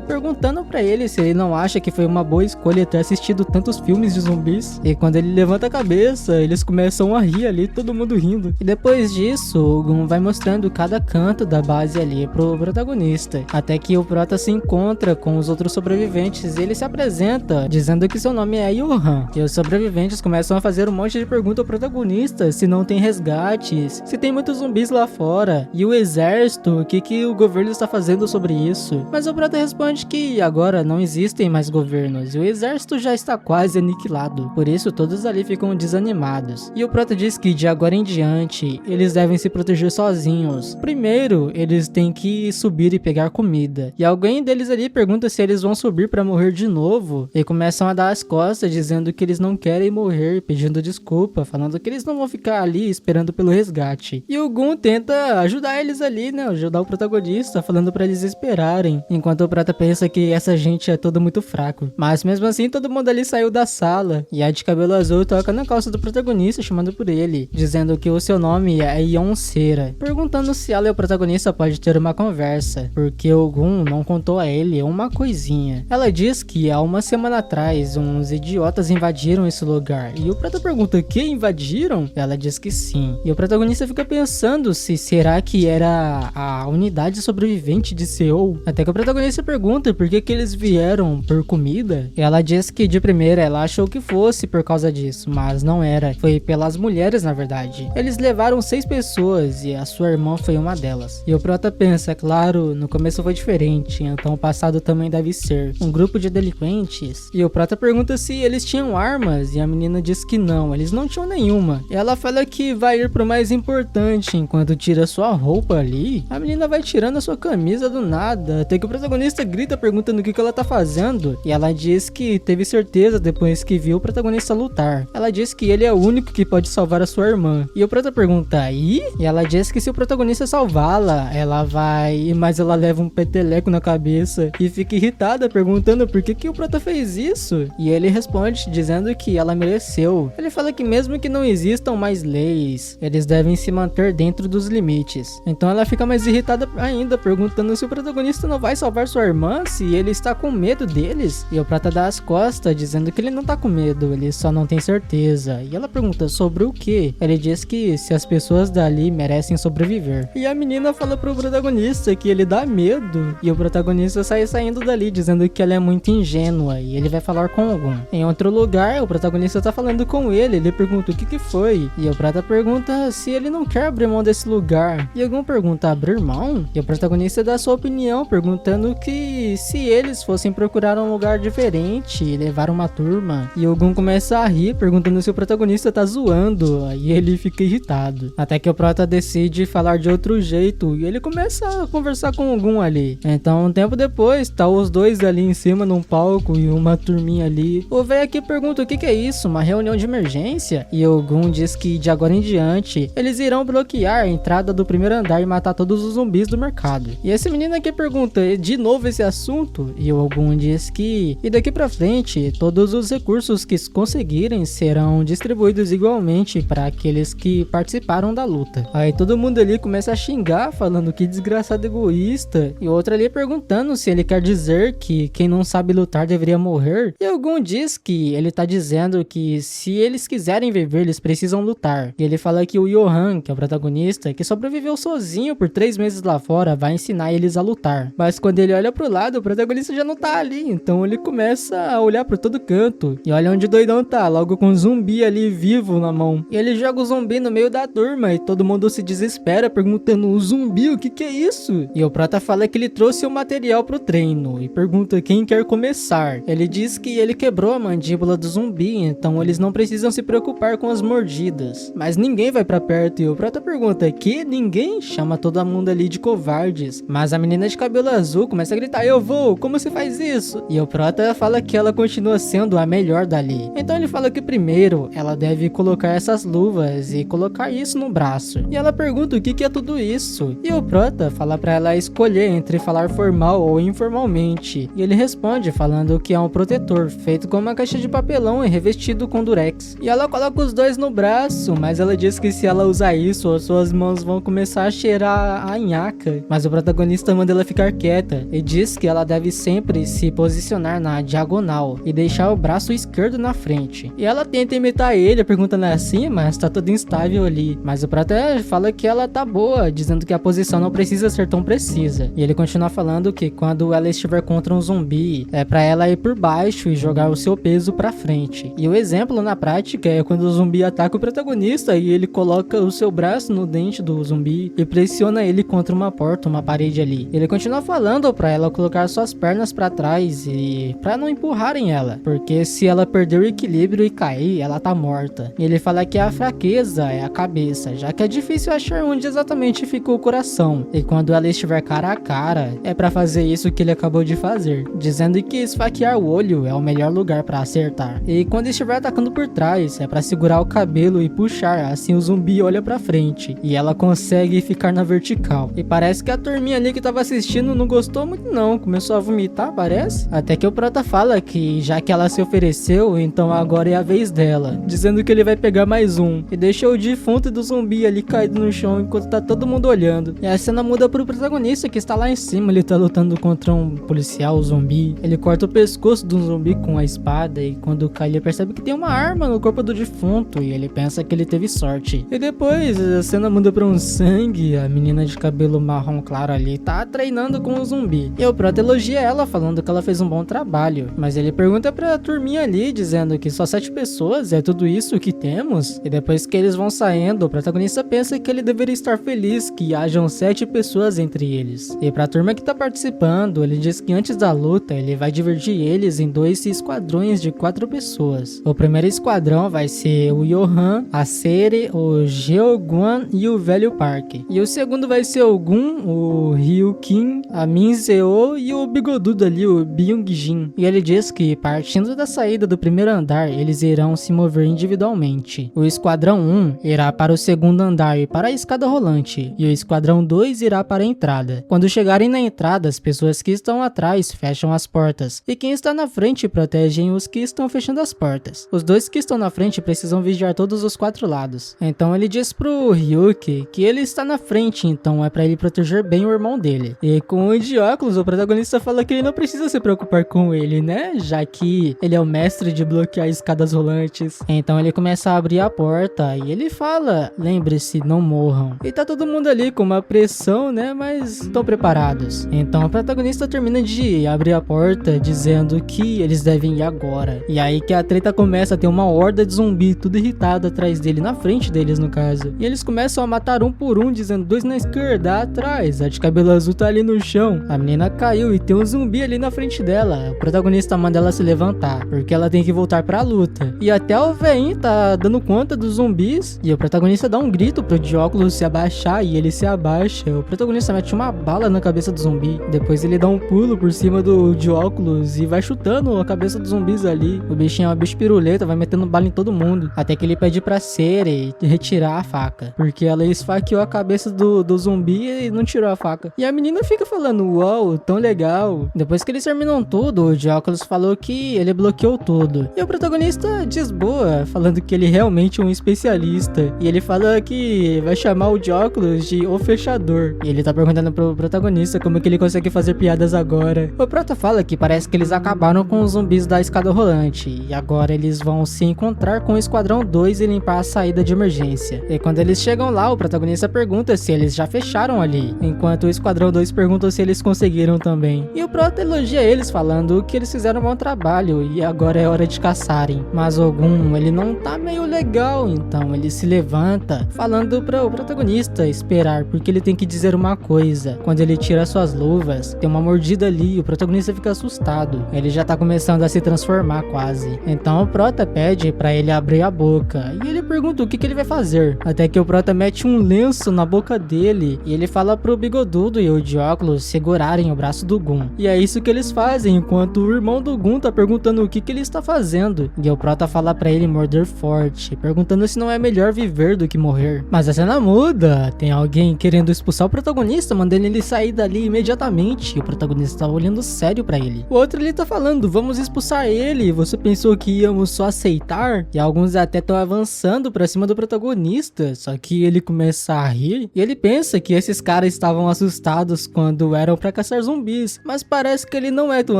perguntando pra ele se ele não acha que foi uma boa escolha ter assistido tantos filmes de zumbis. E quando ele levanta a cabeça, eles começam a rir ali, todo mundo rindo. E depois disso, o Gun vai mostrando cada canto da base ali pro protagonista, até que o prota se encontra com os outros sobreviventes e ele se apresenta, dizendo que seu nome é Johan. E os sobreviventes começam a fazer um monte de perguntas ao protagonista, se não tem resgates, se tem muitos zumbis lá fora, e o exército, o que o governo está fazendo sobre isso. Mas o prota responde que agora não existem mais governos e o exército já está quase aniquilado, por isso todos ali ficam desanimados. E o prota diz que de agora em diante eles devem se proteger sozinhos. Primeiro eles têm que subir e pegar comida, e alguém deles ali pergunta se eles vão subir para morrer de novo, e começam a dar as costas dizendo que eles não querem morrer, pedindo desculpa, falando que eles não vão ficar ali esperando pelo resgate. E o Gun tenta ajudar eles ali, né, ajudar o protagonista, falando para eles esperarem, enquanto o prata pensa que essa gente é todo muito fraco. Mas mesmo assim todo mundo ali saiu da sala, e a de cabelo azul toca na calça do protagonista chamando por ele, dizendo que o seu nome é Yonsera, perguntando se ela e o protagonista pode ter uma conversa, porque o Gun não contou a ele uma coisinha. Ela diz que há uma semana atrás uns idiotas invadiram esse lugar, e o prata pergunta que invadiram? Ela diz que sim, e o protagonista fica pensando se será que era a unidade sobrevivente de Seoul, até que o protagonista pergunta por que eles vieram por comida. Ela diz que de primeira ela achou que fosse por causa disso, mas não era, foi pelas mulheres na verdade. Eles levaram 6 pessoas e a sua irmã foi uma delas. E o prota pensa, claro, no começo foi diferente, então o passado também deve ser um grupo de delinquentes. E o prota pergunta se eles tinham armas e a menina diz que não, eles não tinham nenhuma. E ela fala que vai ir pro mais importante, enquanto tira sua roupa ali, a menina vai tirando a sua camisa do nada, até que o protagonista grita perguntando o que ela tá fazendo, e ela diz que teve certeza depois que viu o protagonista lutar. Ela diz que ele é o único que pode salvar a sua irmã. E o prota pergunta, e ela diz que se o protagonista salvá-la, ela vai, mas ela leva um peteleco na cabeça e fica irritada perguntando por que o prota fez isso. E ele responde dizendo que ela mereceu. Ele fala que mesmo que não existam mais leis, eles devem se manter dentro dos limites. Então ela fica mais irritada ainda, perguntando se o protagonista não vai salvar sua irmã, se ele está com medo deles. E o prata dá as costas, dizendo que ele não tá com medo, ele só não tem certeza. E ela pergunta sobre o que? Ele diz que se as pessoas dali merecem sobreviver. E a menina fala pro protagonista que ele dá medo, e o protagonista sai saindo dali, dizendo que ela é muito ingênua, e ele vai falar com algum. Em outro lugar, o protagonista tá falando com ele pergunta o que foi, e o prata pergunta se ele não quer abrir mão desse lugar. E algum pergunta, abrir mão? E o protagonista dá sua opinião, perguntando que se eles fossem procurar um lugar diferente e levar uma turma. E o Gun começa a rir, perguntando se o protagonista tá zoando, aí ele fica irritado. Até que o prota decide falar de outro jeito e ele começa a conversar com algum ali. Então, um tempo depois, tá os dois ali em cima num palco e uma turminha ali. O velho aqui pergunta o que é isso, uma reunião de emergência? E Ogum diz que de agora em diante, eles irão bloquear a entrada do primeiro andar e matar todos os zumbis do mercado. E esse menino aqui pergunta de novo esse assunto e o Ogum diz que e daqui pra frente, todos os recursos que conseguirem serão distribuídos igualmente para aqueles que participaram da luta. Aí todo mundo ali começa a xingar, falando que desgraçado egoísta, e outro ali perguntando se ele quer dizer que quem não sabe lutar deveria morrer. E algum diz que ele tá dizendo que se eles quiserem viver, eles precisam lutar. E ele fala que o Johan, que é o protagonista, que sobreviveu sozinho por 3 meses lá fora, vai ensinar eles a lutar. Mas quando ele olha pro lado, o protagonista já não tá ali, então ele começa a olhar por todo canto. E olha onde o doidão tá, logo com um zumbi ali vivo na mão. E ele joga o zumbi no meio da turma e todo mundo se desespera perguntando: o zumbi, o que é isso? E o prota fala que ele trouxe o material pro treino e pergunta quem quer começar. Ele diz que ele quebrou a mandíbula do zumbi, então eles não precisam se preocupar com as mordidas. Mas ninguém vai pra perto e o prota pergunta: que ninguém? Chama todo mundo ali de covardes. Mas a menina de cabelo azul começa a gritar: eu vou, como você faz isso? E o prota fala que ela continua sendo a melhor dali. Então ele fala que primeiro ela deve colocar essas luvas e colocar isso no braço. E ela pergunta o que é tudo isso. E o prota fala pra ela escolher entre falar formal ou informalmente. E ele responde falando que é um protetor feito com uma caixa de papelão e revestido com durex. E ela coloca os dois no braço, mas ela diz que se ela usar isso, as suas mãos vão começar a cheirar a nhaca. Mas o protagonista manda ela ficar quieta e diz que ela deve sempre se posicionar na diagonal e deixar o braço esquerdo na frente. E ela tenta imitar ele, perguntando assim, mas tá tudo instável ali. Mas o prota fala que ela tá boa, dizendo que a posição não precisa ser tão precisa. E ele continua falando que quando ela estiver contra um zumbi, é pra ela ir por baixo e jogar o seu peso pra frente. E o exemplo na prática é quando o zumbi ataca o protagonista e ele coloca o seu braço no dente do zumbi e pressiona ele contra uma porta, uma parede ali. Ele continua falando pra ela colocar suas pernas pra trás e pra não empurrarem ela, porque se ela perder o equilíbrio e cair, ela tá morta. E ele fala que a fraqueza é a cabeça, já que é difícil achar onde exatamente fica o coração. E quando ela estiver cara a cara, é pra fazer isso que ele acabou de fazer, dizendo que esfaquear o olho é o melhor lugar pra acertar. E quando estiver atacando por trás, é pra segurar o cabelo e puxar, assim o zumbi olha pra frente e ela consegue ficar na vertical. E parece que a turminha ali que tava assistindo não gostou muito não, começou a vomitar, parece. Até que o prota fala que já que ela se ofereceu, então agora é a vez dela, dizendo que ele vai pegar mais um, e deixa o defunto do zumbi ali caído no chão enquanto tá todo mundo olhando. E a cena muda pro protagonista que está lá em cima, ele tá lutando contra um policial zumbi. Ele corta o pescoço do zumbi com a espada e quando cai ele percebe que tem uma arma no corpo do defunto e ele pensa que ele teve sorte. E depois a cena muda pra um sangue, a menina de cabelo marrom claro ali tá treinando com o zumbi. E o prota elogia ela falando que ela fez um bom trabalho, mas ele pergunta pra turminha ali dizendo que só 7 pessoas é tudo isso que temos. E depois que eles vão saindo, o protagonista pensa que ele deveria estar feliz que hajam 7 pessoas entre eles. E pra turma que tá participando, ele diz que antes da luta ele vai dividir eles em 2 esquadrões de 4 pessoas. O primeiro esquadrão vai ser o Johan, a Sere, o Jeoguan e o Velho Park. E o segundo vai ser o Gun, o Ryukin, a Minzeo e o bigodudo ali, o Byung-jin. E ele diz que partindo da saída do primeiro andar, eles irão se mover individualmente. O esquadrão 1 irá para o segundo andar e para a escada rolante, e o esquadrão 2 irá para a entrada. Quando chegarem na entrada, as pessoas que estão atrás fecham as portas, e quem está na frente protegem os que estão fechando as portas. Os 2 que estão na frente precisam vigiar todos os 4 lados. Então ele diz pro Ryuki que ele está na frente, então é para ele proteger bem o irmão dele. E com o de óculos, o protagonista fala que ele não precisa se preocupar com ele, né? Já que ele é o mestre de bloquear escadas rolantes. Então ele começa a abrir a porta e ele fala: lembre-se, não morram. E tá todo mundo ali com uma pressão, né? Mas estão preparados. Então o protagonista termina de abrir a porta dizendo que eles devem ir agora. E aí que a treta começa a ter uma horda de zumbi tudo irritado atrás dele, na frente deles no caso. E eles começam a matar um por um, dizendo 2 na esquerda, atrás. A de cabelo azul tá ali no chão. A menina caiu e tem um zumbi ali na frente dela. O protagonista manda ela se levantar, porque ela tem que voltar pra luta. luta. E até o velhinho tá dando conta dos zumbis. E o protagonista dá um grito pro de óculos se abaixar e ele se abaixa. O protagonista mete uma bala na cabeça do zumbi. Depois ele dá um pulo por cima do de óculos e vai chutando a cabeça dos zumbis ali. O bichinho é um bicho piruleta, vai metendo bala em todo mundo. Até que ele pede pra Seri retirar a faca. Porque ela esfaqueou a cabeça do zumbi e não tirou a faca. E a menina fica falando, uau, tão legal. Depois que eles terminam tudo, o de óculos falou que ele bloqueou tudo. E o protagonista desboa, falando que ele realmente é um especialista. E ele fala que vai chamar o de óculos de O Fechador. E ele tá perguntando pro protagonista como que ele consegue fazer piadas agora. O prota fala que parece que eles acabaram com os zumbis da escada rolante. E agora eles vão se encontrar com o Esquadrão 2 e limpar a saída de emergência. E quando eles chegam lá, o protagonista pergunta se eles já fecharam ali. Enquanto o Esquadrão 2 pergunta se eles conseguiram também. E o prota elogia eles, falando que eles fizeram um bom trabalho e agora é hora de caçarem. Mas Ogum, ele não tá meio legal, então ele se levanta, falando pro protagonista esperar, porque ele tem que dizer uma coisa. Quando ele tira suas luvas, tem uma mordida ali e o protagonista fica assustado. Ele já tá começando a se transformar quase. Então o prota pede pra ele abrir a boca e ele pergunta o que ele vai fazer. Até que o prota mete um lenço na boca dele e ele fala pro bigodudo e o de óculos segurarem o braço do Gun. E é isso que eles fazem, enquanto o irmão do Gun tá perguntando o que ele está fazendo. E o prota fala pra ele morder forte, perguntando se não é melhor viver do que morrer. Mas a cena muda, tem alguém querendo expulsar o protagonista, mandando ele sair dali imediatamente. E o protagonista tá olhando sério pra ele. O outro ele tá falando, vamos expulsar ele, você pensou que íamos só aceitar? E alguns até estão avançando pra cima do protagonista, só que ele começa a rir e ele pensa que esses caras estavam assustados quando eram pra caçar zumbis, mas parece que ele não é tão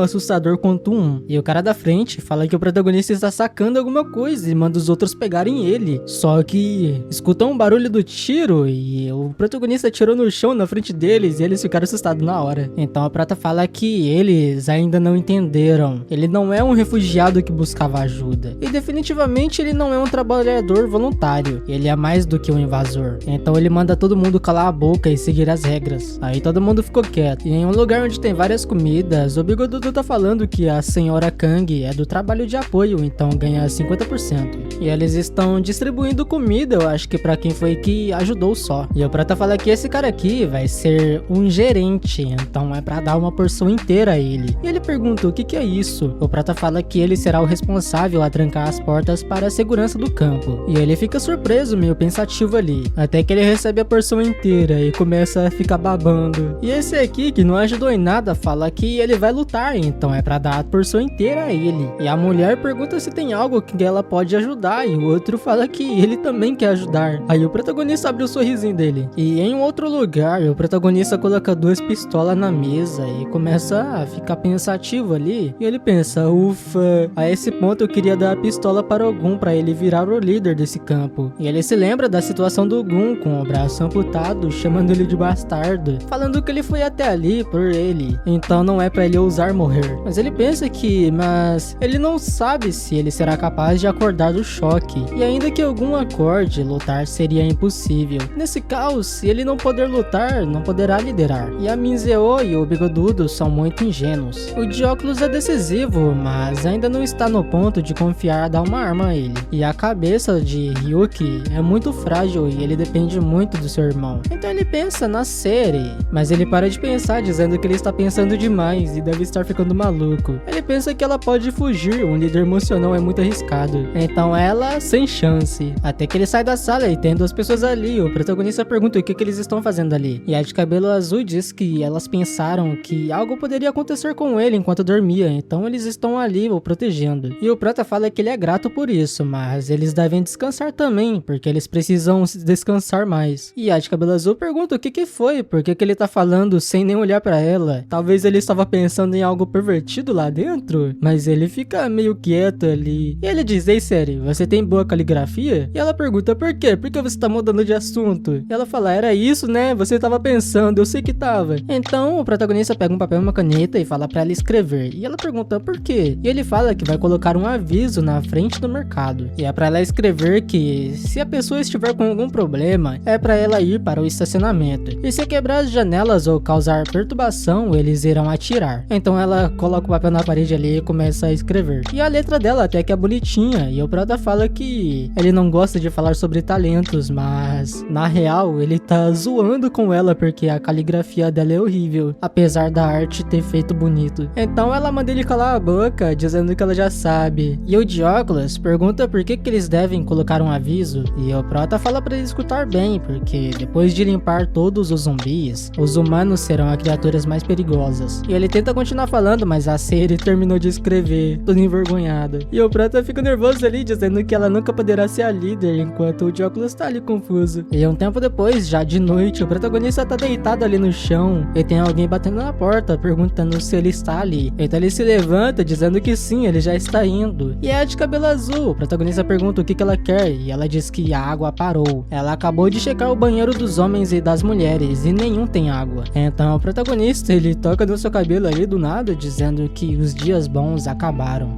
assustador quanto um. E o cara da frente fala que o protagonista está sacando alguma coisa e manda os outros pegarem ele, só que escutam um barulho do tiro e o protagonista atirou no chão na frente deles e eles ficaram assustados na hora. Então a prata fala que eles ainda não entenderam, ele não é um refugiado que buscava ajuda e definitivamente ele não é um trabalhador voluntário, ele é mais do que um invasor. Então ele manda todo mundo calar a boca e seguir as regras. Aí todo mundo ficou quieto. E em um lugar onde tem várias comidas, o bigodudo tá falando que a senhora Kang é do trabalho de apoio, então ganha 50%. E eles estão distribuindo comida, eu acho que pra quem foi que ajudou só. E o prata fala que esse cara aqui vai ser um gerente, então é pra dar uma porção inteira a ele. E ele pergunta o que é isso. O prata fala que ele será o responsável a trancar as portas para a segurança do campo. E ele fica surpreso, meio pensativo ali, até que ele recebe a porção inteira e começa a ficar babando. E esse aqui, que não ajudou em nada, fala que ele vai lutar, então é pra dar a porção inteira a ele. E a mulher pergunta se tem algo que ela pode ajudar, e o outro fala que ele também quer ajudar. Aí o protagonista abre o sorrisinho dele. E em um outro lugar, o protagonista coloca duas pistolas na mesa e começa a ficar pensativo ali. E ele pensa, ufa, a esse ponto eu queria dar a pistola para o Gun pra ele virar o líder desse campo. E ele se lembra da situação do Gun com o braço amputado, chamando ele de bastardo, falando que ele foi até ali por ele, então não é pra ele ousar morrer. Mas ele pensa que, mas ele não sabe se ele será capaz de acordar do choque, e ainda que algum acorde, lutar seria impossível. Nesse caos, se ele não poder lutar, não poderá liderar. E a Minzeo e o bigodudo são muito ingênuos. O de óculos é decisivo, mas ainda não está no ponto de confiar a dar uma arma a ele. E a cabeça de Ryuki é muito frágil e ele depende muito do seu irmão. Então ele pensa na Seri, mas ele para de pensar, dizendo que ele está pensando demais e deve estar ficando maluco. Ele pensa que ela pode fugir, um líder emocional é muito arriscado. Então ela, sem chance. Até que ele sai da sala e tem duas pessoas ali. O protagonista pergunta o que eles estão fazendo ali. E a de cabelo azul diz que elas pensaram que algo poderia acontecer com ele enquanto dormia, então eles estão ali o protegendo. E o prota fala que ele é grato por isso, mas eles devem descansar também, porque eles precisam descansar mais. E a de cabelo azul pergunta o que foi, por que ele tá falando sem nem olhar pra ela. Talvez ele estava pensando em algo pervertido lá dentro, mas ele fica meio quieto ali. E ele diz, ei Seri, você tem boa caligrafia? E ela pergunta, por quê? Por que você tá mudando de assunto? E ela fala, era isso, né? Você tava pensando, eu sei que tava. Então, o protagonista pega um papel e uma caneta e fala pra ela escrever. E ela pergunta, por quê? E ele fala que vai colocar um aviso na frente do mercado. E é pra ela escrever que, se a pessoa estiver com algum problema, é pra ela ir para o estacionamento. E se quebrar as janelas ou causar perturbação, eles irão atirar. Então ela coloca o papel na parede ali e começa a escrever. E a letra dela até que é bonitinha. E o prota fala que ele não gosta de falar sobre talentos, mas na real ele tá zoando com ela porque a caligrafia dela é horrível, apesar da arte ter feito bonito. Então ela manda ele calar a boca, dizendo que ela já sabe. E o Dióculos pergunta por que eles devem colocar um aviso. E o prota fala pra ele escutar bem, porque depois de limpar todos os zumbis, os humanos serão as criaturas mais perigosas. E ele tenta continuar falando, mas a Seri terminou de escrever, toda envergonhada. E o prota fica nervoso ali, dizendo que ela nunca poderá ser a líder, enquanto o Dióculos tá ali confuso. E um tempo depois, já de noite, o protagonista tá deitado ali no chão e tem alguém batendo na porta, perguntando se ele está ali. Então ele se levanta, dizendo que sim, ele já está indo. E é a de cabelo azul. O protagonista pergunta o que ela quer e ela diz que a água parou. Ela acabou de checar o banheiro dos homens e das mulheres e nenhum tem água. Então o protagonista, ele toca no seu cabelo ali do nada, dizendo que os dias bons acabaram.